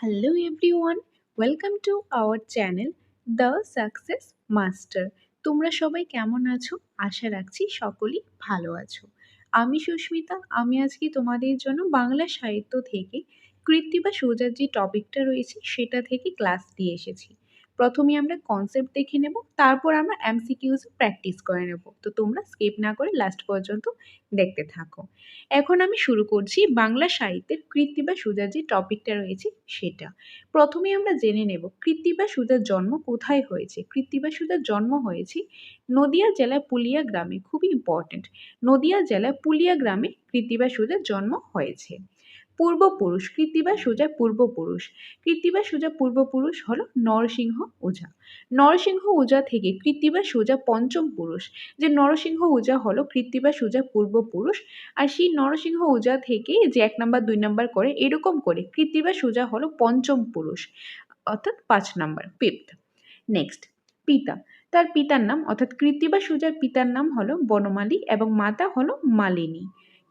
Hello everyone, welcome to our channel The Success Master. তোমরা সবাই কেমন আছো? আশা রাখছি সকলেই ভালো আছো। আমি সুস্মিতা, আমি আজকে তোমাদের জন্য বাংলা সাহিত্য থেকে কৃতি বা সোজার যে টপিকটা রয়েছে সেটা থেকে ক্লাস দিয়ে এসেছি। প্রথমে আমরা কনসেপ্ট দেখে নেব, তারপর আমরা এমসিকিউজ প্র্যাকটিস করে নেব। তো তোমরা স্কিপ না করে লাস্ট পর্যন্ত দেখতে থাকো। এখন আমি শুরু করছি বাংলা সাহিত্যের কৃতি বা সুজার যে টপিকটা রয়েছে সেটা। প্রথমে আমরা জেনে নেব কৃতি বা সুজার জন্ম কোথায় হয়েছে। কৃতি বা সুজার জন্ম হয়েছে নদিয়া জেলার পুলিয়া গ্রামে। খুবই ইম্পর্টেন্ট, নদিয়া জেলার পুলিয়া গ্রামে কৃতি বা সুজার জন্ম হয়েছে। পূর্বপুরুষ, কৃতি বা সুজার পূর্বপুরুষ। কৃতি বা সুজার পূর্বপুরুষ হলো নরসিংহ ওঝা। নরসিংহ ওঝা থেকে কৃতি বা সুজা পঞ্চম পুরুষ। যে নরসিংহ ওঝা হলো কৃতি বা সুজার পূর্বপুরুষ, আর সেই নরসিংহ ওঝা থেকে যে 1 নাম্বার 2 নাম্বার করে এরকম করে কৃতি বা সুজা হলো পঞ্চম পুরুষ, অর্থাৎ 5 নাম্বার, ফিফথ। নেক্সট, পিতা। তার পিতার নাম অর্থাৎ কৃতি বা সুজার পিতার নাম হলো বনমালী এবং মাতা হলো মালিনী।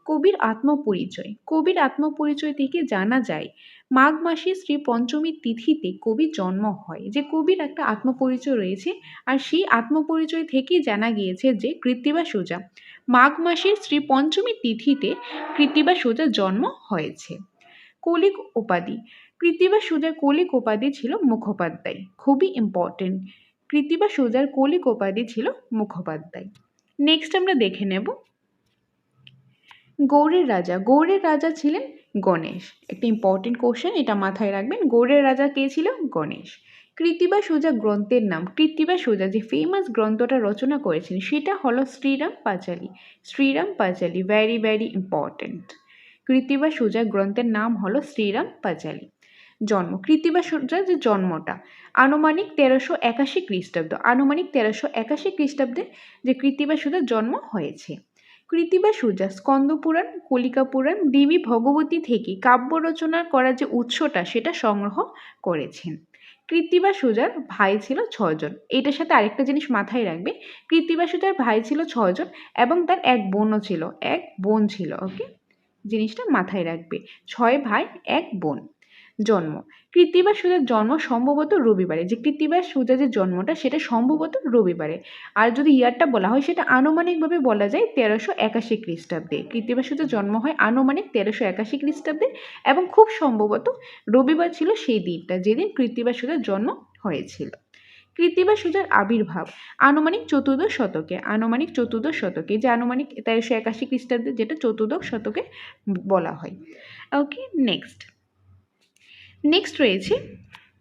কবির আত্মপরিচয়। কবির আত্মপরিচয় থেকে জানা যায় মাঘ মাসে শ্রী পঞ্চমীর তিথিতে কবির জন্ম হয়। যে কবির একটা আত্মপরিচয় রয়েছে, আর সেই আত্মপরিচয় থেকেই জানা গিয়েছে যে কৃতি বা সুজা মাঘ মাসের শ্রী পঞ্চমী তিথিতে কৃতি বা সুজার জন্ম হয়েছে। কৌলিক উপাধি। কৃতি বা সুজার কৌলিক উপাধি ছিল মুখোপাধ্যায়। খুবই ইম্পর্টেন্ট, কৃতি বা সুজার কৌলিক উপাধি ছিল মুখোপাধ্যায়। নেক্সট আমরা দেখে নেব গৌড়ের রাজা। গৌড়ের রাজা ছিলেন গণেশ। একটা ইম্পর্টেন্ট কোশ্চেন, এটা মাথায় রাখবেন। গৌড়ের রাজা কে ছিল? গণেশ। কৃতি বা সুজা গ্রন্থের নাম। কৃতি বা সুজা যে ফেমাস গ্রন্থটা রচনা করেছেন সেটা হলো শ্রীরাম পাঁচালী। শ্রীরাম পাঁচালী, ভেরি ভেরি ইম্পর্টেন্ট। কৃতি বা সুজা গ্রন্থের নাম হলো শ্রীরাম পাঁচালী। জন্ম। কৃতি বা সুজার যে জন্মটা আনুমানিক 1381 খ্রিস্টাব্দ। আনুমানিক 1381 খ্রিস্টাব্দে যে কৃতি বা সুজার জন্ম হয়েছে। কৃতি বা সুজা স্কন্দপুরাণ, কলিকা পুরাণ, দেবী ভগবতী থেকে কাব্য রচনা করার যে উৎসটা সেটা সংগ্রহ করেছেন। কৃতি বা সুজার ভাই ছিল 6 জন। এটার সাথে আরেকটা জিনিস মাথায় রাখবে, কৃতি বা সুজার ভাই ছিল 6 জন এবং তার এক বোনও ছিল, এক বোন ছিল। ওকে, জিনিসটা মাথায় রাখবে, 6 ভাই 1 বোন। জন্ম। কৃতি বা সুজার জন্ম সম্ভবত রবিবারে। যে কৃতি বা সুজার যে জন্মটা সেটা সম্ভবত রবিবারে। আর যদি ইয়ারটা বলা হয় সেটা আনুমানিকভাবে বলা যায় 1381 খ্রিস্টাব্দে। কৃতি বা সুজার জন্ম হয় আনুমানিক 1381 খ্রিস্টাব্দে এবং খুব সম্ভবত রবিবার ছিল সেই দিনটা যেদিন কৃতি বা সুজার জন্ম হয়েছিল। কৃতি বা সুজার আবির্ভাব আনুমানিক 14দশ শতকে। আনুমানিক 14দশ শতকে, যে আনুমানিক 1381 খ্রিস্টাব্দে, যেটা 14দশ শতকে বলা হয়। ওকে, নেক্সট রয়েছে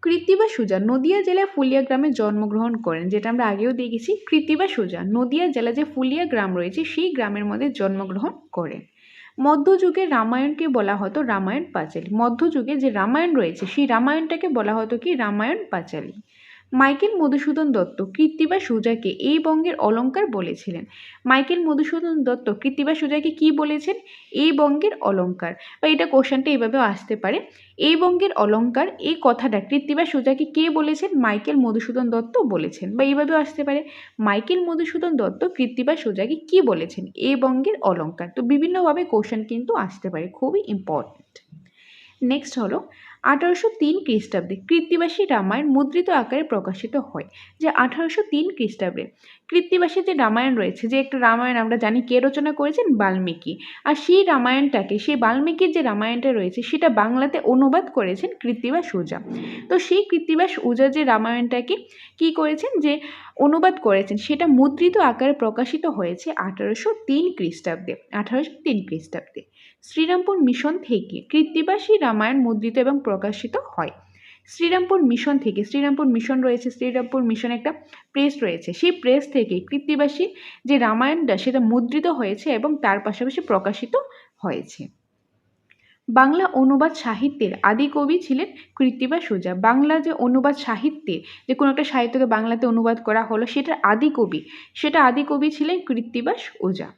কৃতি বা সুজা নদিয়া জেলার ফুলিয়া গ্রামে জন্মগ্রহণ করেন। যেটা আমরা আগেও দেখেছি, কৃতি বা সুজা নদিয়া জেলা যে ফুলিয়া গ্রাম রয়েছে সেই গ্রামের মধ্যে জন্মগ্রহণ করেন। মধ্যযুগের রামায়ণকে বলা হতো রামায়ণ পাঁচালী। মধ্যযুগে যে রামায়ণ রয়েছে সেই রামায়ণটাকে বলা হতো কি? রামায়ণ পাঁচালী। মাইকেল মধুসূদন দত্ত কৃতি বা সুজাকে এই বঙ্গের অলঙ্কার বলেছিলেন। মাইকেল মধুসূদন দত্ত কৃতি বা সুজাকে কি বলেছেন? এই বঙ্গের অলঙ্কার। বা এটা কোশ্চেনটা এইভাবেও আসতে পারে, এই বঙ্গের অলঙ্কার, এই কথাটা কৃতি বা সুজাকে কে বলেছেন? মাইকেল মধুসূদন দত্ত বলেছেন। বা এইভাবেও আসতে পারে, মাইকেল মধুসূদন দত্ত কৃতি বা সুজাকে কি বলেছেন? এই বঙ্গের অলঙ্কার। তো বিভিন্নভাবে কোশ্চেন কিন্তু আসতে পারে, খুবই ইম্পর্টেন্ট। নেক্সট হলো 1803 খ্রিস্টাব্দে কৃত্তিবাসী রামায়ণ মুদ্রিত আকারে প্রকাশিত হয়। যে 1803 খ্রিস্টাব্দে কৃত্তিবাসীর যে রামায়ণ রয়েছে, যে একটা রামায়ণ আমরা জানি কে রচনা করেছেন? বাল্মীকি। আর সেই রামায়ণটাকে, সেই বাল্মীকির যে রামায়ণটা রয়েছে সেটা বাংলাতে অনুবাদ করেছেন কৃত্তিবাস ওঝা। তো সেই কৃত্তিবাস ওঝা যে রামায়ণটাকে কি করেছেন, যে অনুবাদ করেছেন, সেটা মুদ্রিত আকারে প্রকাশিত হয়েছে 1803 খ্রিস্টাব্দে। 1803 খ্রিস্টাব্দে শ্রীরামপুর মিশন থেকে কৃত্তিবাসী রামায়ণ মুদ্রিত এবং প্রকাশিত হয়। শ্রীরামপুর মিশন থেকে, শ্রীরামপুর মিশন রয়েছে, শ্রীরামপুর মিশন একটা প্রেস রয়েছে, সেই প্রেস থেকে কৃত্তিবাসী যে রামায়ণটা সেটা মুদ্রিত হয়েছে এবং তার পাশাপাশি প্রকাশিত হয়েছে। বাংলা অনুবাদ সাহিত্যের আদি কবি ছিলেন কৃত্তিবাস ওঝা। বাংলা যে অনুবাদ সাহিত্যে, যে কোনো একটা সাহিত্যকে বাংলাতে অনুবাদ করা হলো, সেটার আদি কবি ছিলেন কৃত্তিবাস ওঝা।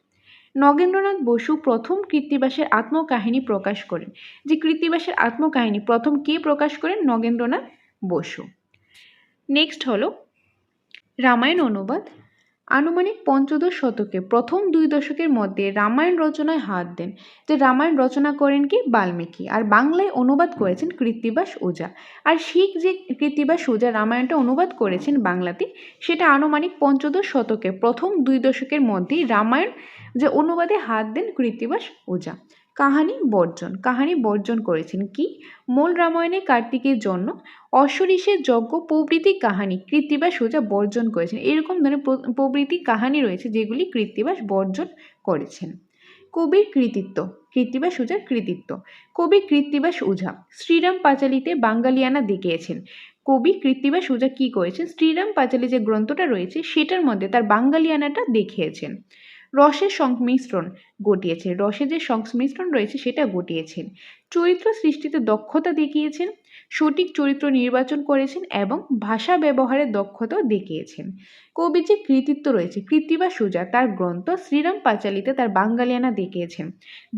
নগেন্দ্রনাথ বসু প্রথম কৃত্তিবাসের আত্মকাহিনী প্রকাশ করেন। যে কৃত্তিবাসের আত্মকাহিনী প্রথম কে প্রকাশ করেন? নগেন্দ্রনাথ বসু। নেক্সট হলো রামায়ণ অনুবাদ। আনুমানিক পঞ্চদশ শতকে প্রথম 2 দশকের মধ্যে রামায়ণ রচনায় হাত দেন। যে রামায়ণ রচনা করেন কি বাল্মীকি, আর বাংলায় অনুবাদ করেছেন কৃত্তিবাস ওঝা। আর শিখ যে কৃত্তিবাস ওঝা রামায়ণটা অনুবাদ করেছেন বাংলাতে, সেটা আনুমানিক পঞ্চদশ শতকে প্রথম 2 দশকের মধ্যেই রামায়ণ যে অনুবাদে হাত দেন কৃত্তিবাস ওঝা। কাহানি বর্জন করেছেন কি মূল রামায়ণে কার্তিকের জন্য অশ্বরীশের যজ্ঞ প্রভৃতি কাহানি কৃত্তিবাস ওঝা বর্জন করেছেন। এরকম ধরনের প্রভৃতি কাহানি রয়েছে যেগুলি কৃত্তিবাস বর্জন করেছেন। কবির কৃতিত্ব, কৃত্তিবাস ওঝার কৃতিত্ব। কবি কৃত্তিবাস ওঝা শ্রীরাম পাঁচালীতে বাঙালিয়ানা দেখিয়েছেন। কবি কৃত্তিবাস ওঝা কি করেছেন, শ্রীরাম পাঁচালী যে গ্রন্থটা রয়েছে সেটার মধ্যে তার বাঙালিয়ানাটা দেখিয়েছেন। রসের সংমিশ্রণ ঘটিয়েছেন, রসের যে সংমিশ্রণ রয়েছে সেটা ঘটিয়েছেন। চরিত্র সৃষ্টিতে দক্ষতা দেখিয়েছেন, সঠিক চরিত্র নির্বাচন করেছেন এবং ভাষা ব্যবহারের দক্ষতাও দেখিয়েছেন। কবির যে কৃতিত্ব রয়েছে, কৃত্তিবাস ওঝা তার গ্রন্থ শ্রীরাম পাঁচালীতে তার বাঙালিয়ানা দেখিয়েছেন,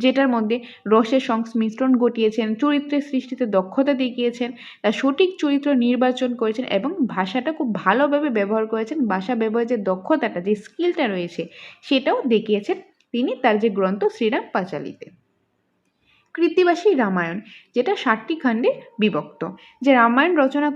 যেটার মধ্যে রসের সংমিশ্রণ ঘটিয়েছেন, চরিত্রের সৃষ্টিতে দক্ষতা দেখিয়েছেন, তার সঠিক চরিত্র নির্বাচন করেছেন এবং ভাষাটা খুব ভালোভাবে ব্যবহার করেছেন। ভাষা ব্যবহারের যে দক্ষতাটা, যে স্কিলটা রয়েছে সেটাও দেখিয়েছেন তিনি তার যে গ্রন্থ শ্রীরাম পাঁচালীতে। কৃত্তিবাসী রামায়ণ, যেটা 7টি খণ্ডে বিভক্ত। যে রামায়ণ রচনা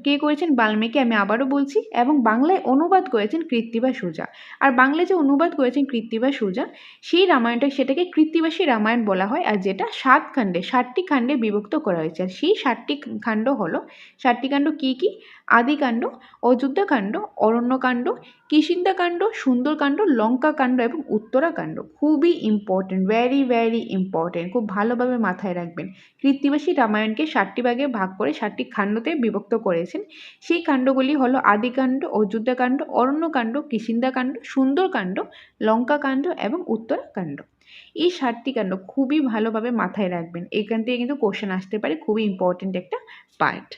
কে করেছেন বাল্মীকি, আমি আবারও বলছি, এবং বাংলায় অনুবাদ করেছেন কৃত্তিবাস ওঝা। আর বাংলায় যে অনুবাদ করেছেন কৃত্তিবাস ওঝা, সেই রামায়ণটা সেটাকে কৃত্তিবাসী রামায়ণ বলা হয়, আর যেটা 7টি খণ্ডে বিভক্ত করা হয়েছে। আর সেই 7টি খণ্ড হলো, 7টি খণ্ড কী কী? আদিকাণ্ড, অযোধ্যাকাণ্ড, অরণ্যকাণ্ড, কিষ্কিন্ধাকাণ্ড, সুন্দরকাণ্ড, লঙ্কাকাণ্ড এবং উত্তরাকাণ্ড। খুবই ইম্পর্টেন্ট, ভেরি ভেরি ইম্পর্টেন্ট, খুব ভালোভাবে মাথায় রাখবেন। কৃত্তিবাসী রামায়ণকে 7টি ভাগে ভাগ করে 7টি খণ্ডতে বিভক্ত করেছেন। সেই কাণ্ডগুলি হলো আদিকাণ্ড, অযোধ্যাকাণ্ড, অরণ্যকাণ্ড, কিষ্কিন্ধাকাণ্ড, সুন্দরকাণ্ড, লঙ্কাকাণ্ড এবং উত্তরাকাণ্ড। এই 7টি কাণ্ড খুবই ভালোভাবে মাথায় রাখবেন, এখান থেকে কিন্তু কোশ্চেন আসতে পারে, খুবই ইম্পর্টেন্ট একটা পার্ট।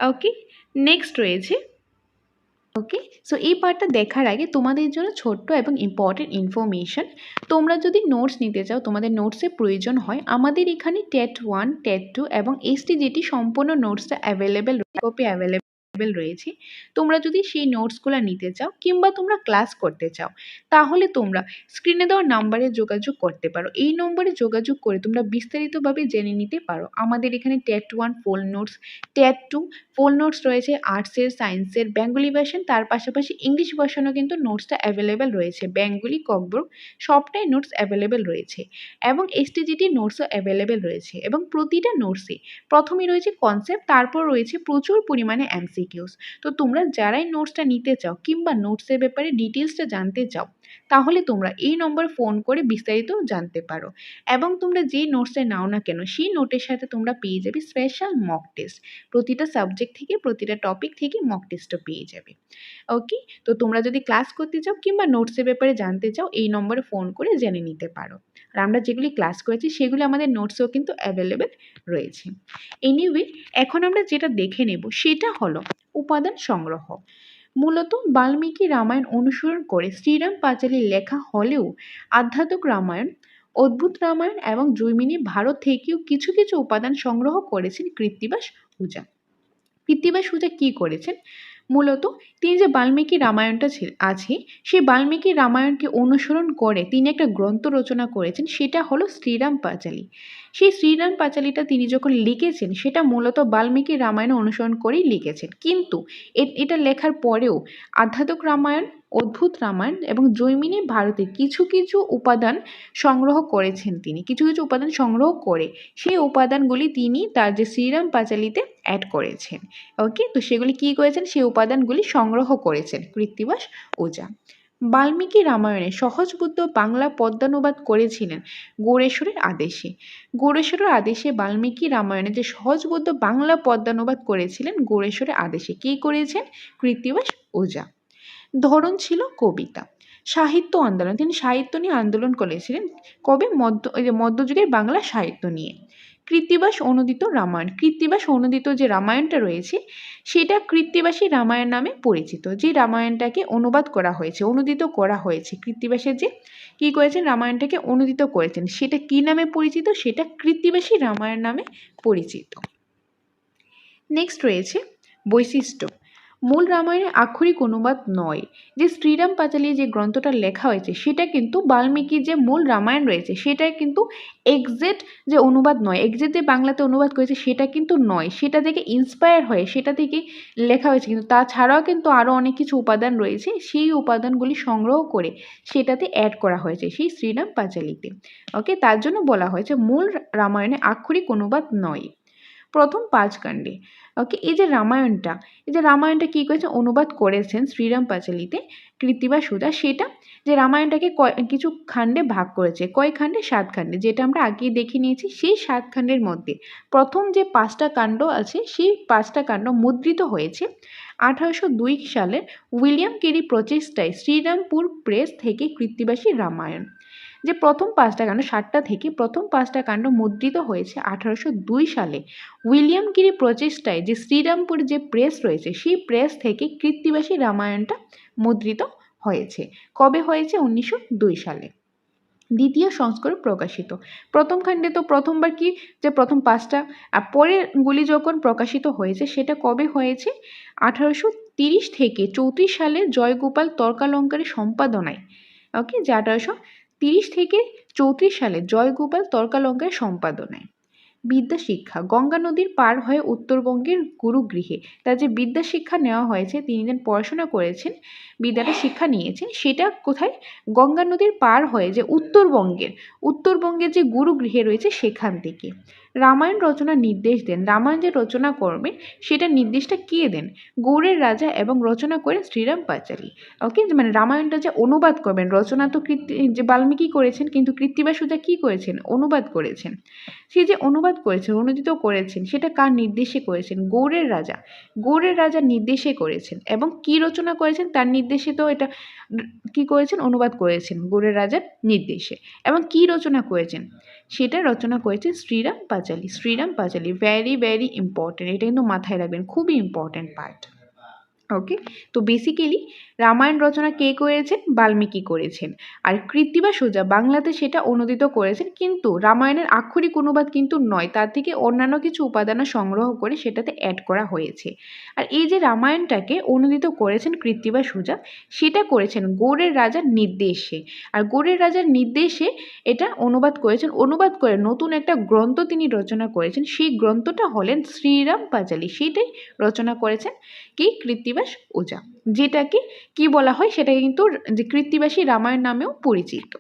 ওকে, নেক্সট রয়েছে, ওকে, সো এই পার্টটা দেখার আগে তোমাদের জন্য ছোট্ট এবং ইম্পর্টেন্ট ইনফরমেশন। তোমরা যদি নোটস নিতে চাও, তোমাদের নোটসের প্রয়োজন হয়, আমাদের এখানে টেট 1, টেট 2 এবং এসটিজিটি সম্পূর্ণ নোটসটা অ্যাভেলেবেল, কপি অ্যাভেলেবেল রয়েছে। তোমরা যদি সেই নোটসগুলো নিতে চাও কিংবা তোমরা ক্লাস করতে চাও, তাহলে তোমরা স্ক্রিনে দেওয়া নাম্বারে যোগাযোগ করতে পারো। এই নম্বরে যোগাযোগ করে তোমরা বিস্তারিতভাবে জেনে নিতে পারো। আমাদের এখানে টেট 1 ফুল নোটস, টেট 2 ফুল নোটস রয়েছে, আর্টসের, সায়েন্সের, বেঙ্গলি ভার্সন, তার পাশাপাশি ইংলিশ ভার্সনও কিন্তু নোটসটা অ্যাভেলেবেল রয়েছে। বেঙ্গলি, ককবরক সবটাই নোটস অ্যাভেলেবেল রয়েছে এবং এসটিজিটি নোটসও অ্যাভেলেবেল রয়েছে। এবং প্রতিটা নোটসে প্রথমে রয়েছে কনসেপ্ট, তারপর রয়েছে প্রচুর পরিমাণে এমসিকিউস। তো তোমরা যারাই নোটসটা নিতে চাও কিংবা নোটসের ব্যাপারে ডিটেলসটা জানতে চাও, তাহলে তোমরা এই নম্বরে ফোন করে বিস্তারিত জানতে পারো। এবং তোমরা যে নোটসটা নাও না কেন, সেই নোটের সাথে তোমরা পেয়ে যাবে স্পেশাল মক টেস্ট। প্রতিটা সাবজেক্ট থেকে, প্রতিটা টপিক থেকে মক টেস্টও পেয়ে যাবে। ওকে, তো তোমরা যদি ক্লাস করতে চাও কিংবা নোটসের ব্যাপারে জানতে চাও, এই নম্বরে ফোন করে জেনে নিতে পারো। আর আমরা যেগুলি ক্লাস করেছি সেগুলি আমাদের নোটসেও কিন্তু অ্যাভেলেবেল রয়েছে। এনিওয়ে, এখন আমরা যেটা দেখে নেব সেটা হলো উপাদান সংগ্রহ। মূলত বাল্মীকি রামায়ণ অনুসরণ করে শ্রীরাম পাঁচালী লেখা হলেও আধ্যাত্মিক রামায়ণ, অদ্ভুত রামায়ণ এবং জৈমিনী ভারত থেকেও কিছু কিছু উপাদান সংগ্রহ করেছেন কৃত্তিবাস ওঝা। কৃত্তিবাস ওঝা কী করেছেন? মূলত তিনি যে বাল্মীকি রামায়ণটা আছে, সেই বাল্মীকি রামায়ণকে অনুসরণ করে তিনি একটা গ্রন্থ রচনা করেছেন, সেটা হলো শ্রীরাম পাঁচালী। সেই শ্রীরাম পাঁচালীটা তিনি যখন লিখেছেন, সেটা মূলত বাল্মীকি রামায়ণ অনুসরণ করেই লিখেছেন। কিন্তু এটা লেখার পরেও আধ্যাত্মিক রামায়ণ, অদ্ভুত রামায়ণ এবং জৈমিনী ভারতের কিছু কিছু উপাদান সংগ্রহ করেছেন তিনি। কিছু কিছু উপাদান সংগ্রহ করে সেই উপাদানগুলি তিনি তার যে শ্রীরাম পাঁচালীতে অ্যাড করেছেন। ওকে, তো সেগুলি কী করেছেন? সেই উপাদানগুলি সংগ্রহ করেছেন কৃত্তিবাস ওঝা। বাল্মীকি রামায়ণে সহজবোধ্য বাংলা পদ্যানুবাদ করেছিলেন গৌড়েশ্বরের আদেশে। গৌড়েশ্বরের আদেশে বাল্মীকি রামায়ণে যে সহজবোধ্য বাংলা পদ্যানুবাদ করেছিলেন গৌড়েশ্বরের আদেশে। কে করেছেন? কৃত্তিবাস ওঝা। ধরন ছিল কবিতা। সাহিত্য আন্দোলন, তিনি সাহিত্য নিয়ে আন্দোলন করেছিলেন। কবে? মধ্যযুগের বাংলা সাহিত্য নিয়ে। কৃত্তিবাস অনুদিত রামায়ণ, কৃত্তিবাস অনুদিত যে রামায়ণটা রয়েছে সেটা কৃত্তিবাসী রামায়ণ নামে পরিচিত। যে রামায়ণটাকে অনুবাদ করা হয়েছে, অনুদিত করা হয়েছে, কৃত্তিবাসের যে কী করেছেন, রামায়ণটাকে অনুদিত করেছেন, সেটা কী নামে পরিচিত? সেটা কৃত্তিবাসী রামায়ণ নামে পরিচিত। নেক্সট রয়েছে বৈশিষ্ট্য। মূল রামায়ণের আক্ষরিক অনুবাদ নয়। যে শ্রীরাম পাঁচালী যে গ্রন্থটা লেখা হয়েছে সেটা কিন্তু বাল্মীকির যে মূল রামায়ণ রয়েছে সেটা কিন্তু এক্সাক্ট যে অনুবাদ নয়, এক্সাক্ট যে বাংলাতে অনুবাদ করেছে সেটা কিন্তু নয়, সেটা থেকে ইন্সপায়ার হয়ে সেটা থেকে লেখা হয়েছে। কিন্তু তাছাড়াও কিন্তু আরও অনেক কিছু উপাদান রয়েছে, সেই উপাদানগুলি সংগ্রহ করে সেটাতে অ্যাড করা হয়েছে সেই শ্রীরাম পাঁচালীতে। ওকে, তার জন্য বলা হয়েছে মূল রামায়ণে আক্ষরিক অনুবাদ নয়। প্রথম 5 কাণ্ডে, ওকে, এই যে রামায়ণটা কী করেছে অনুবাদ করেছেন শ্রীরাম পাঁচালীতে কৃত্তিবাস সুজা, সেটা যে রামায়ণটাকে কিছু খণ্ডে ভাগ করেছে। কয় খণ্ডে? 7 খণ্ডে, যেটা আমরা আগেই দেখে নিয়েছি। সেই 7 খণ্ডের মধ্যে প্রথম যে 5টা কাণ্ড আছে সেই 5টা কাণ্ড মুদ্রিত হয়েছে 1802 সালের উইলিয়াম কেরি প্রচেষ্টায় শ্রীরামপুর প্রেস থেকে কৃত্তিবাসী রামায়ণ। যে প্রথম 5টা কাণ্ড 7টা থেকে প্রথম 5টা কাণ্ড মুদ্রিত হয়েছে 1802 সালে উইলিয়াম কেরি প্রচেষ্টায় যে শ্রীরামপুর যে প্রেস রয়েছে সেই প্রেস থেকে কৃত্তিবাসী রামায়ণটা মুদ্রিত হয়েছে। কবে হয়েছে? 1902 সালে। দ্বিতীয় সংস্করণ প্রকাশিত। প্রথম খণ্ডে তো প্রথমবার কি যে প্রথম 5টা, আর পরেরগুলি যখন প্রকাশিত হয়েছে সেটা কবে হয়েছে? 1830 থেকে 34 সালের জয়গোপাল তর্কালঙ্কারের সম্পাদনায়। ওকে, যে 1830 থেকে 34 সালে জয়গোপাল তর্কালঙ্কারের সম্পাদনায়। বিদ্যা শিক্ষা। গঙ্গা নদীর পার হয়ে উত্তরবঙ্গের গুরুগৃহে তার যে বিদ্যা শিক্ষা নেওয়া হয়েছে, তিনি যেন পড়াশোনা করেছেন, বিদ্যাটা শিক্ষা নিয়েছেন, সেটা কোথায়? গঙ্গা নদীর পার হয়ে যে উত্তরবঙ্গের যে গুরুগৃহে রয়েছে সেখান থেকে। রামায়ণ রচনার নির্দেশ দেন। রামায়ণ যে রচনা করবেন সেটা নির্দেশটা কে দেন? গৌড়ের রাজা, এবং রচনা করেন শ্রীরাম পাঁচালী। ওকে, মানে রামায়ণটা যে অনুবাদ করবেন, রচনা তো যে বাল্মীকি করেছেন, কিন্তু কৃত্তিবাস সুজা কী করেছেন? অনুবাদ করেছেন। সে যে অনুবাদ করেছেন, অনুদিত করেছেন, সেটা কার নির্দেশে করেছেন? গৌড়ের রাজার নির্দেশে করেছেন। এবং কি রচনা করেছেন? তার নির্দেশে তো এটা কি করেছেন? অনুবাদ করেছেন গৌড়ের রাজার নির্দেশে। এবং কি রচনা করেছেন? সেটা রচনা করেছেন শ্রীরাম পাঁচালী। ভেরি ভেরি ইম্পর্টেন্ট, এটা কিন্তু মাথায় রাখবেন, খুবই ইম্পর্টেন্ট পার্ট। ওকে, তো বেসিক্যালি রামায়ণ রচনা কে করেছেন? বাল্মীকি করেছেন। আর কৃত্তিবাস সুজা বাংলাতে সেটা অনুদিত করেছেন, কিন্তু রামায়ণের আক্ষরিক অনুবাদ কিন্তু নয়, তার থেকে অন্যান্য কিছু উপাদান সংগ্রহ করে সেটাতে অ্যাড করা হয়েছে। আর এই যে রামায়ণটাকে অনুদিত করেছেন কৃত্তিবাস সুজা, সেটা করেছেন গৌড়ের রাজার নির্দেশে। আর গৌড়ের রাজার নির্দেশে এটা অনুবাদ করেছেন, অনুবাদ করে নতুন একটা গ্রন্থ তিনি রচনা করেছেন। সেই গ্রন্থটা হলেন শ্রীরাম পাঁচালী। সেটাই রচনা করেছেন কি? কৃত্তিবাস ওঝা, যেটাকে কি বলা হয় সেটাকে কিন্তু যে কৃত্তিবাসী রামায়ণ নামেও পরিচিত।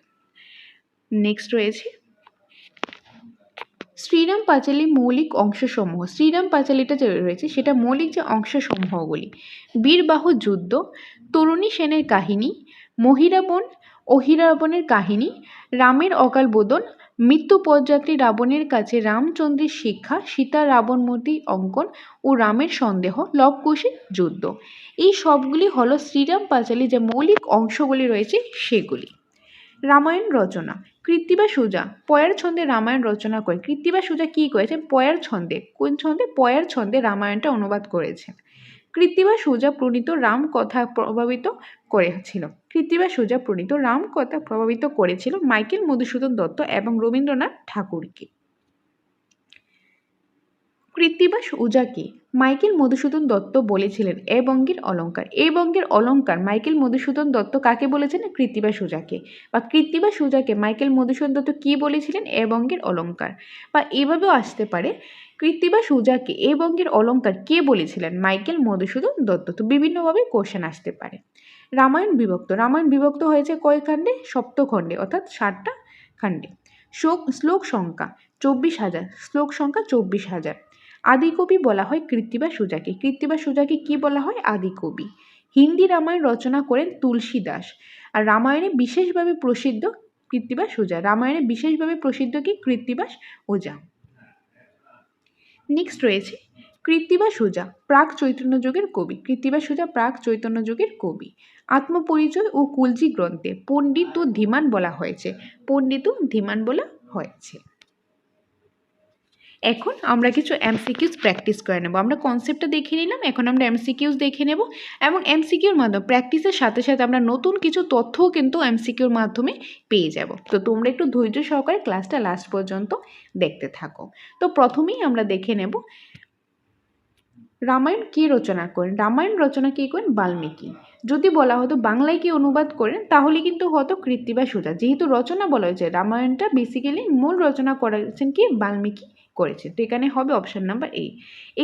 নেক্সট রয়েছে শ্রীরাম পাঁচালী মৌলিক অংশসমূহ। শ্রীরাম পাঁচালীটা যে রয়েছে সেটা মৌলিক যে অংশসমূহগুলি: বীরবাহু যুদ্ধ, তরুণী সেনের কাহিনী, মহিরাবণ অহিরাবণের কাহিনী, রামের অকাল বোধন, মৃত্যু পদযাত্রী রাবণের কাছে রামচন্দ্রের শিক্ষা, সীতা রাবণ মূর্তি অঙ্কন ও রামের সন্দেহ, লবকুশের যুদ্ধ। এই সবগুলি হলো শ্রীরাম পাঁচালী যে মৌলিক অংশগুলি রয়েছে সেগুলি। রামায়ণ রচনা। কৃত্তিবাস সুজা পয়ার ছন্দে রামায়ণ রচনা করে। কৃত্তিবাস সুজা কী করেছেন? পয়ার ছন্দে। কোন ছন্দে? পয়ার ছন্দে রামায়ণটা অনুবাদ করেছেন। কৃত্তিবাস সুজা প্রণীত রামকথা প্রভাবিত করেছিল মাইকেল মধুসূদন দত্ত এবং রবীন্দ্রনাথ ঠাকুরকে। কৃত্তিবাস ওঝাকে মাইকেল মধুসূদন দত্ত বলেছিলেন এ বঙ্গের অলঙ্কার। এ বঙ্গের অলঙ্কার মাইকেল মধুসূদন দত্ত কাকে বলেছেন? কৃত্তিবাস ওঝাকে। বা কৃত্তিবাস ওঝাকে মাইকেল মধুসূদন দত্ত কী বলেছিলেন? এ বঙ্গের অলঙ্কার। বা এভাবেও আসতে পারে, কৃত্তিবাস ওঝাকে এ বঙ্গের অলঙ্কার কে বলেছিলেন? মাইকেল মধুসূদন দত্ত। তো বিভিন্নভাবে কোশ্চেন আসতে পারে। রামায়ণ বিভক্ত হয়েছে কয় খণ্ডে? সপ্তখণ্ডে, অর্থাৎ 7টা খণ্ডে। শ্লোক সংখ্যা 24,000। আদিকবি বলা হয় কৃত্তিবাস ওঝাকে। কৃত্তিবাস ওঝাকে কি বলা হয়? আদিকবি। হিন্দি রামায়ণ রচনা করেন তুলসীদাস। আর রামায়ণে বিশেষভাবে প্রসিদ্ধ কৃত্তিবাস ওঝা। রামায়ণে বিশেষভাবে প্রসিদ্ধ কি? কৃত্তিবাস ওঝা। নেক্সট রয়েছে কৃত্তিবাস ওঝা প্রাক চৈতন্য যুগের কবি। কৃত্তিবাস ওঝা প্রাক চৈতন্য যুগের কবি। আত্মপরিচয় ও কুলজি গ্রন্থে পণ্ডিত ও ধীমান বলা হয়েছে। এখন আমরা কিছু এমসিকিউজ প্র্যাকটিস করে নেব। আমরা কনসেপ্টটা দেখে নিলাম, এখন আমরা এমসিকিউজ দেখে নেব এবং এমসিকিউর মাধ্যমে প্র্যাকটিসের সাথে সাথে আমরা নতুন কিছু তথ্যও কিন্তু এমসিকিউর মাধ্যমে পেয়ে যাব। তো তোমরা একটু ধৈর্য সহকারে ক্লাসটা লাস্ট পর্যন্ত দেখতে থাকো। তো প্রথমেই আমরা দেখে নেব রামায়ণ কে রচনা করেন? রামায়ণ রচনা কে করেন? বাল্মীকি। যদি বলা হতো বাংলায় কে অনুবাদ করেন তাহলে কিন্তু হতো কৃত্তিবাস ওঝা। যেহেতু রচনা বলা হয়েছে, রামায়ণটা বেসিক্যালি মূল রচনা করেছেন কি? বাল্মীকি করেছে। তো এখানে হবে অপশন নাম্বার এ।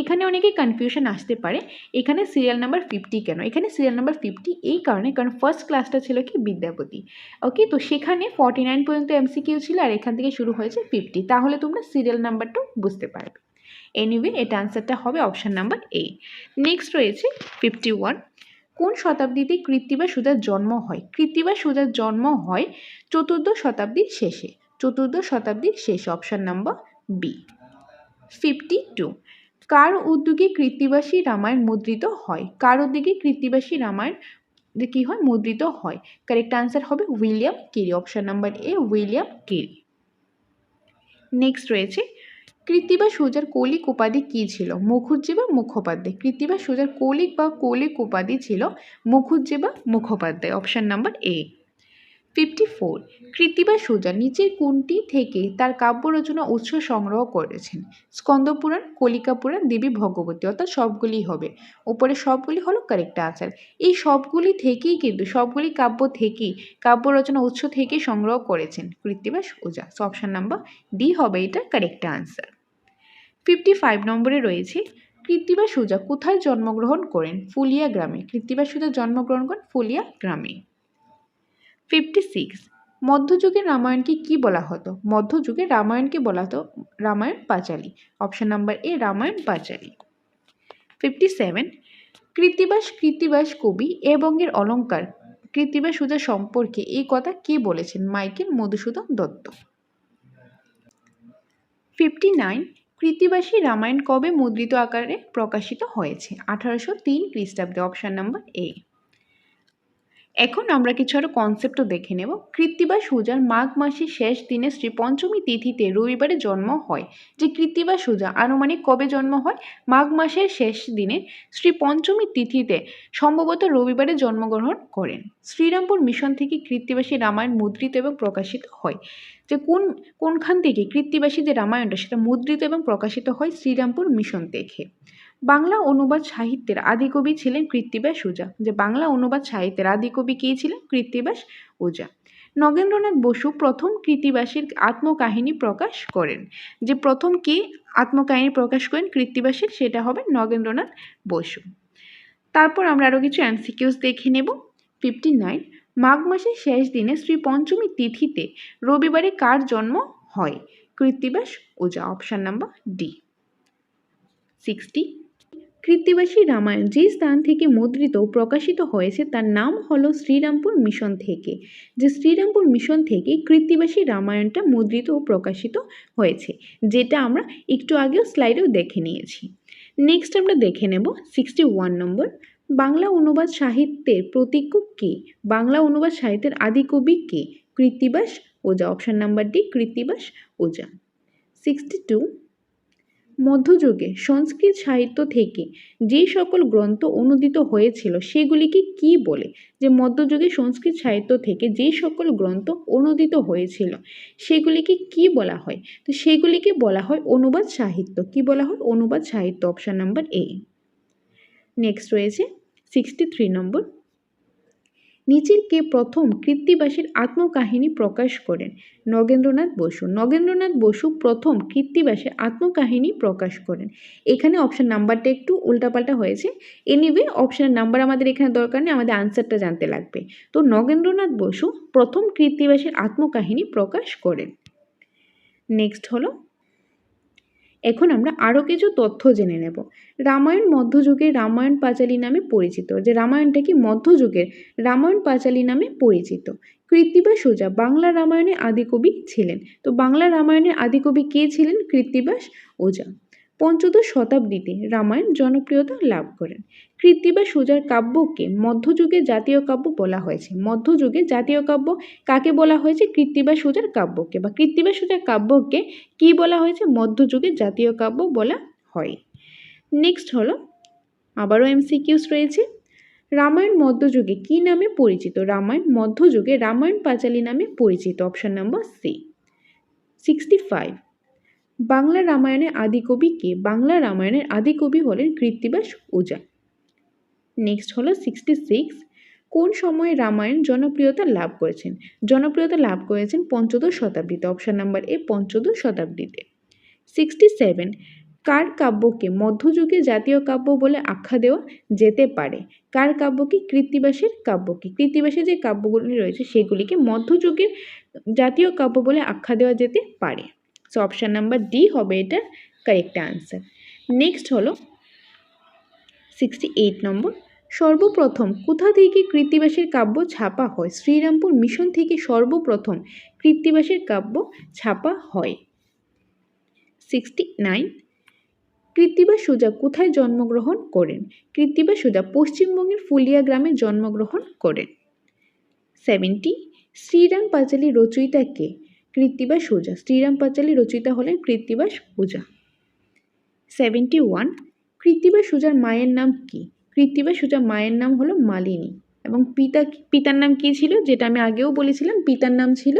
এখানে অনেকে কনফিউশন আসতে পারে, এখানে সিরিয়াল নাম্বার 50 কেন? এখানে সিরিয়াল নাম্বার 50 এই কারণে, কারণ ফার্স্ট ক্লাসটা ছিল কি? বিদ্যাপতি। ওকে, তো সেখানে 49 পর্যন্ত এমসিকিউ ছিল আর এখান থেকে শুরু হয়েছে 50। তাহলে তোমরা সিরিয়াল নাম্বারটাও বুঝতে পারবে। এনিওয়ে, এটা আনসারটা হবে অপশন নাম্বার এ। নেক্সট রয়েছে 51। কোন শতাব্দীতে কৃত্তিবাস ওঝার জন্ম হয়? কৃত্তিবাস ওঝার জন্ম হয় 4র্দশ শতাব্দীর শেষে। 4র্দশ শতাব্দীর শেষে, অপশন নাম্বার বি। 52। কার উদ্যোগে কৃত্তিবাসী রামায়ণ মুদ্রিত হয়? কার উদ্যোগে কৃত্তিবাসী রামায়ণ কি হয়? মুদ্রিত হয়। কারেক্ট আনসার হবে উইলিয়াম কেরি, অপশন নাম্বার এ, উইলিয়াম কেরি। নেক্সট রয়েছে কৃত্তিবাস ওঝার কৌলিক উপাধি কী ছিল? মুখুজ্জে বা মুখোপাধ্যায়। কৃত্তিবাস ওঝার কৌলিক উপাধি ছিল মুখুজ্জে বা Mukhopadhyay, option number A. 54। Krittibas Ojha নিচের কোনটি থেকে তার কাব্য রচনা উৎস সংগ্রহ করেছেন? স্কন্দপুরাণ, কলিকা পুরাণ, দেবী ভগবতী, অর্থাৎ সবগুলি হবে। উপরে সবগুলি হলো কারেক্ট আনসার। এই সবগুলি থেকেই কিন্তু, সবগুলি কাব্য থেকেই, কাব্য রচনা উৎস থেকেই সংগ্রহ করেছেন Krittibas Ojha. So option number D হবে এটা কারেক্ট আনসার। 55 নম্বরে রয়েছে কৃত্তিবাস ওঝা কোথায় জন্মগ্রহণ করেন? ফুলিয়া গ্রামে। কৃত্তিবাস ওঝা জন্মগ্রহণ করেন ফুলিয়া গ্রামে। 56। মধ্যযুগের রামায়ণকে কি বলা হতো? মধ্যযুগের রামায়ণকে বলা হতো রামায়ণ পাঁচালী, অপশন নাম্বার এ, রামায়ণ পাঁচালী। 57। কৃত্তিবাস কবি এ বঙ্গের অলঙ্কার। কৃত্তিবাস ওঝা সম্পর্কে এই কথা কে বলেছেন? মাইকেল মধুসূদন দত্ত। 59। কৃত্তিবাসী রামায়ণ কবে মুদ্রিত আকারে প্রকাশিত হয়েছে? 1803 খ্রিস্টাব্দে, অপশন নাম্বার এ। এখন আমরা কিছু আরও কনসেপ্টও দেখে নেব। কৃত্তিবাস ওঝার মাঘ মাসের শেষ দিনে শ্রী পঞ্চমী তিথিতে রবিবারে জন্ম হয়। যে কৃত্তিবাস ওঝা আনুমানিক কবে জন্ম হয়? মাঘ মাসের শেষ দিনে শ্রী পঞ্চমী তিথিতে, সম্ভবত রবিবারে জন্মগ্রহণ করেন। শ্রীরামপুর মিশন থেকে কৃত্তিবাসী রামায়ণ মুদ্রিত এবং প্রকাশিত হয়। যে কোনখান থেকে কৃত্তিবাসী যে রামায়ণটা সেটা মুদ্রিত এবং প্রকাশিত হয়? শ্রীরামপুর মিশন থেকে। বাংলা অনুবাদ সাহিত্যের আদিকবি ছিলেন কৃত্তিবাস ওঝা। যে বাংলা অনুবাদ সাহিত্যের আদিকবি কে ছিলেন? কৃত্তিবাস ওঝা। নগেন্দ্রনাথ বসু প্রথম কৃত্তিবাসীর আত্মকাহিনী প্রকাশ করেন। যে প্রথম কে আত্মকাহিনী প্রকাশ করেন কৃত্তিবাসীর? সেটা হবে নগেন্দ্রনাথ বসু। তারপর আমরা আরও কিছু এমসিকিউস দেখে নেব। 59। মাঘ মাসের শেষ দিনে শ্রী পঞ্চমী তিথিতে রবিবারে কার জন্ম হয়? Krittibas Ojha, option number D. 60। কৃত্তিবাসী Ramayana যে স্থান থেকে মুদ্রিত প্রকাশিত হয়েছে তার নাম হলো শ্রীরামপুর মিশন থেকে। যে শ্রীরামপুর মিশন থেকে কৃত্তিবাসী রামায়ণটা মুদ্রিত ও প্রকাশিত হয়েছে, যেটা আমরা একটু আগেও স্লাইডেও দেখে নিয়েছি। নেক্সট আমরা দেখে নেব 61 নম্বর। বাংলা অনুবাদ সাহিত্যের প্রতীক কে? বাংলা অনুবাদ সাহিত্যের আদিকবি কে? Krittibas Ojha, option number D, Krittibas Ojha. 62। মধ্যযুগে সংস্কৃত সাহিত্য থেকে যে সকল গ্রন্থ অনুদিত হয়েছিল সেগুলিকে কি বলে? যে মধ্যযুগে সংস্কৃত সাহিত্য থেকে যে সকল গ্রন্থ অনুদিত হয়েছিল সেগুলিকে কি বলা হয়? তো সেগুলিকে বলা হয় অনুবাদ সাহিত্য। কি বলা হয়? অনুবাদ সাহিত্য, অপশন নাম্বার এ। নেক্সট রয়েছে 63 নম্বর। নিচের কে প্রথম কৃত্তিবাসীর আত্মকাহিনী প্রকাশ করেন? নগেন্দ্রনাথ বসু। নগেন্দ্রনাথ বসু প্রথম কৃত্তিবাসীর আত্মকাহিনী প্রকাশ করেন। এখানে অপশন নাম্বারটা একটু উল্টাপাল্টা হয়েছে। এনিওয়ে, অপশনের নাম্বার আমাদের এখানে দরকার নেই, আমাদের আনসারটা জানতে লাগবে। তো নগেন্দ্রনাথ বসু প্রথম কৃত্তিবাসীর আত্মকাহিনী প্রকাশ করেন। নেক্সট হলো, এখন আমরা আরও কিছু তথ্য জেনে নেব। রামায়ণ মধ্যযুগের রামায়ণ পাঁচালী নামে পরিচিত। যে রামায়ণটা কি মধ্যযুগের রামায়ণ পাঁচালী নামে পরিচিত। কৃত্তিবাস ওঝা বাংলা রামায়ণের আদিকবি ছিলেন। তো বাংলা রামায়ণের আদিকবি কে ছিলেন? কৃত্তিবাস ওঝা। পঞ্চদশ শতাব্দীতে রামায়ণ জনপ্রিয়তা লাভ করেন। কৃত্তিবাস ওঝার কাব্যকে মধ্যযুগের জাতীয় কাব্য বলা হয়েছে। মধ্যযুগের জাতীয় কাব্য কাকে বলা হয়েছে? কৃত্তিবাস ওঝার কাব্যকে, বা কৃত্তিবাস ওঝার কাব্যকে কি বলা হয়েছে? মধ্যযুগের জাতীয় কাব্য বলা হয়। নেক্সট হলো, আবারও এমসিকিউস রয়েছে। রামায়ণ মধ্যযুগে কি নামে পরিচিত? রামায়ণ মধ্যযুগে রামায়ণ পাঁচালী নামে পরিচিত, অপশন নাম্বার সি। 65। বাংলা রামায়ণের আদিকবি কে? বাংলা রামায়ণের আদিকবি হলেন কৃত্তিবাস ওঝা। নেক্সট হলো 66, কোন সময়ে রামায়ণ জনপ্রিয়তা লাভ করেছেন? জনপ্রিয়তা লাভ করেছেন পঞ্চদশ শতাব্দীতে, অপশন নাম্বার এ পঞ্চদশ শতাব্দীতে। 67, কার কাব্যকে মধ্যযুগের জাতীয় কাব্য বলে আখ্যা দেওয়া যেতে পারে? কার কাব্যকে? কৃত্তিবাসের কাব্যকে। কৃত্তিবাসের যে কাব্যগুলি রয়েছে সেগুলিকে মধ্যযুগের জাতীয় কাব্য বলে আখ্যা দেওয়া যেতে পারে। সো অপশন নাম্বার ডি হবে এটার কারেক্ট আনসার। নেক্সট হলো 68 নম্বর, সর্বপ্রথম কোথা থেকে কৃত্তিবাসের কাব্য ছাপা হয়? শ্রীরামপুর মিশন থেকে সর্বপ্রথম কৃত্তিবাসের কাব্য ছাপা হয়। 69, কৃত্তিবাস ওঝা কোথায় জন্মগ্রহণ করেন? কৃত্তিবাস ওঝা পশ্চিমবঙ্গের ফুলিয়া গ্রামে জন্মগ্রহণ করেন। 70, শ্রীরাম পাঁচালী রচয়িতা কে? কৃত্তিবাস ওঝা। শ্রীরাম পাঁচালী রচয়িতা হলেন কৃত্তিবাস ওঝা। 71, কৃত্তিবাস ওঝার মায়ের নাম কি? কৃত্তিবাস ওঝার মায়ের নাম হলো মালিনী এবং পিতার নাম কি ছিল? যেটা আমি আগেও বলেছিলাম, পিতার নাম ছিল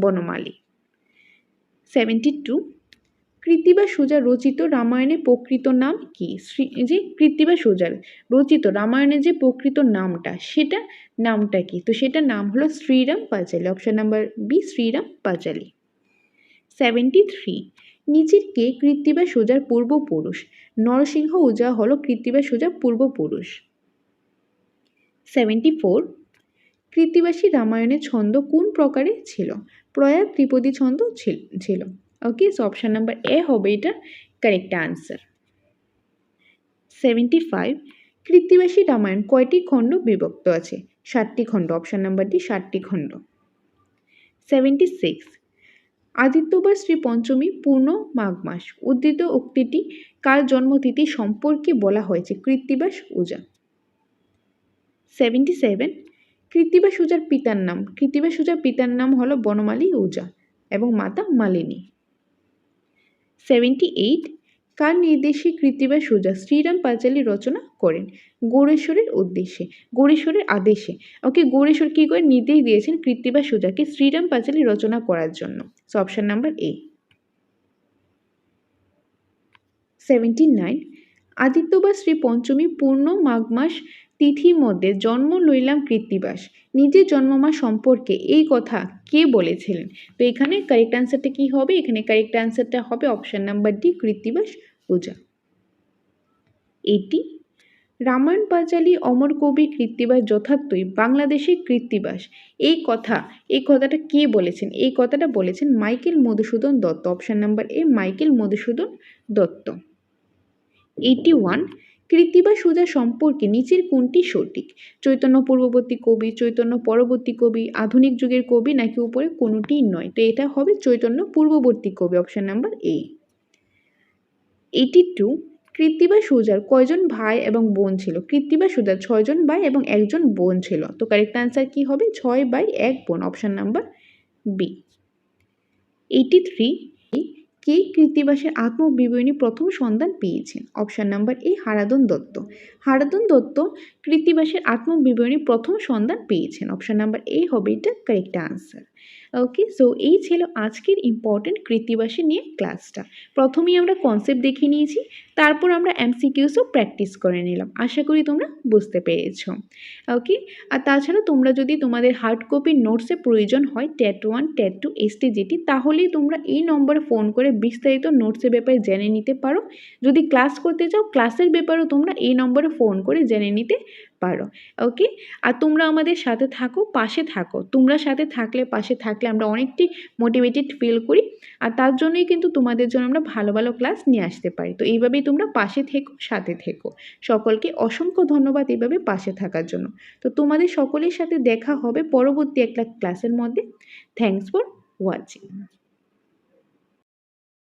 বনমালী। 72, কৃত্তিবাস ওঝার রচিত রামায়ণের প্রকৃত নাম কি? যে কৃত্তিবাস ওঝার রচিত রামায়ণের যে প্রকৃত নামটা, সেটা নামটা কি? তো সেটার নাম হলো শ্রীরাম পাঁচালী, অপশন নাম্বার বি শ্রীরাম পাঁচালী। 73, নিচের কে কৃত্তিবাস ওঝার পূর্বপুরুষ? নরসিংহ ওঝা হলো কৃত্তিবাস ওঝার পূর্বপুরুষ। 74, কৃত্তিবাসী রামায়ণের ছন্দ কোন প্রকারে ছিল? প্রয়াগ ত্রিপদী ছন্দ ছিল। ওকে, সো অপশন নাম্বার এ হবে এটা কারেক্ট আনসার। 75, কৃত্তিবাসী রামায়ণ কয়টি খণ্ড বিভক্ত আছে? 7টি খণ্ড, অপশন নাম্বার ডি 7টি খণ্ড। 76, আদিত্যবার শ্রী পঞ্চমী পূর্ণ মাঘ মাস উদ্ধৃত উক্তিটি কার জন্মতিথি সম্পর্কে বলা হয়েছে? কৃত্তিবাস ওঝা। 77, কৃত্তিবাস ওঝার পিতার নাম? কৃত্তিবাস ওঝার পিতার নাম হলো বনমালী ওঝা এবং মাতা মালিনী। 78, কার নির্দেশে কৃত্তিবাস ওঝা শ্রীরাম পাঁচালী রচনা করেন? গৌড়েশ্বরের উদ্দেশ্যে, গৌড়েশ্বরের আদেশে। ওকে, গৌড়েশ্বর কি করে নির্দেশ দিয়েছেন কৃত্তিবাস ওঝাকে শ্রীরাম পাঁচালী রচনা করার জন্য? So option number A. 79, আদিত্যবার শ্রী পঞ্চমী পূর্ণ মাঘ মাস তিথির মধ্যে জন্ম লইলাম কৃত্তিবাস, নিজের জন্মমাস সম্পর্কে এই কথা কে বলেছিলেন? তো এখানে কারেক্ট আনসারটা কি হবে? এখানে কারেক্ট আনসারটা হবে option number D Krittibas Ojha. 80, Ramayana পাঁচালী অমর কবি কৃত্তিবাস যথার্থই বাংলাদেশের কৃত্তিবাস এই কথাটা কে বলেছেন? এই কথাটা বলেছেন Michael Madhusudan Dutt, option number A Michael Madhusudan Dutt. 81, Krittibas Ojha সম্পর্কে নিচের কোনটি সঠিক? চৈতন্য পূর্ববর্তী কবি, চৈতন্য পরবর্তী কবি, আধুনিক যুগের কবি, নাকি উপরে কোনোটিই নয়? তো এটা হবে চৈতন্য পূর্ববর্তী কবি, অপশন নাম্বার এ। 82, কৃত্তিবাস ওঝার কয়জন ভাই এবং বোন ছিল? কৃত্তিবাস ওঝার 6 জন ভাই এবং 1 জন বোন ছিল। তো কারেক্ট আনসার কি হবে? 6 ভাই 1 বোন, অপশন নাম্বার বি। 83, কে কৃত্তিবাসের আত্মবিবরণী প্রথম সন্ধান পেয়েছেন? Option number A Haradhan Dutt. Haradhan Dutt কৃত্তিবাসের আত্মবিবরণী প্রথম সন্ধান পেয়েছেন, অপশন নাম্বার এ হবে এটা কারেক্ট আনসার। ওকে, সো এই ছিল আজকের ইম্পর্টেন্ট কৃত্তিবাসী নিয়ে ক্লাসটা। প্রথমেই আমরা কনসেপ্ট দেখে নিয়েছি, তারপর আমরা এমসিকিউসও প্র্যাকটিস করে নিলাম। আশা করি তোমরা বুঝতে পেরেছো। ওকে, আর তাছাড়া তোমরা যদি তোমাদের হার্ড কপির নোটসের প্রয়োজন হয় টেট 1, টেট 2, STGT, তাহলেই তোমরা এই নম্বরে ফোন করে বিস্তারিত নোটসের ব্যাপারে জেনে নিতে পারো। যদি ক্লাস করতে চাও, ক্লাসের ব্যাপারেও তোমরা এই নম্বরে ফোন করে জেনে নিতে পারো। ওকে, আর তোমরা আমাদের সাথে থাকো, পাশে থাকো। তোমরা সাথে থাকলে, পাশে থাকলে আমরা অনেকটাই মোটিভেটেড ফিল করি, আর তার জন্যই কিন্তু তোমাদের জন্য আমরা ভালো ভালো ক্লাস নিয়ে আসতে পারি। তো এইভাবেই তোমরা পাশে থেকো, সাথে থেকো। সকলকে অসংখ্য ধন্যবাদ এইভাবে পাশে থাকার জন্য। তো তোমাদের সকলের সাথে দেখা হবে পরবর্তী একটা ক্লাসের মধ্যে। Thanks for watching.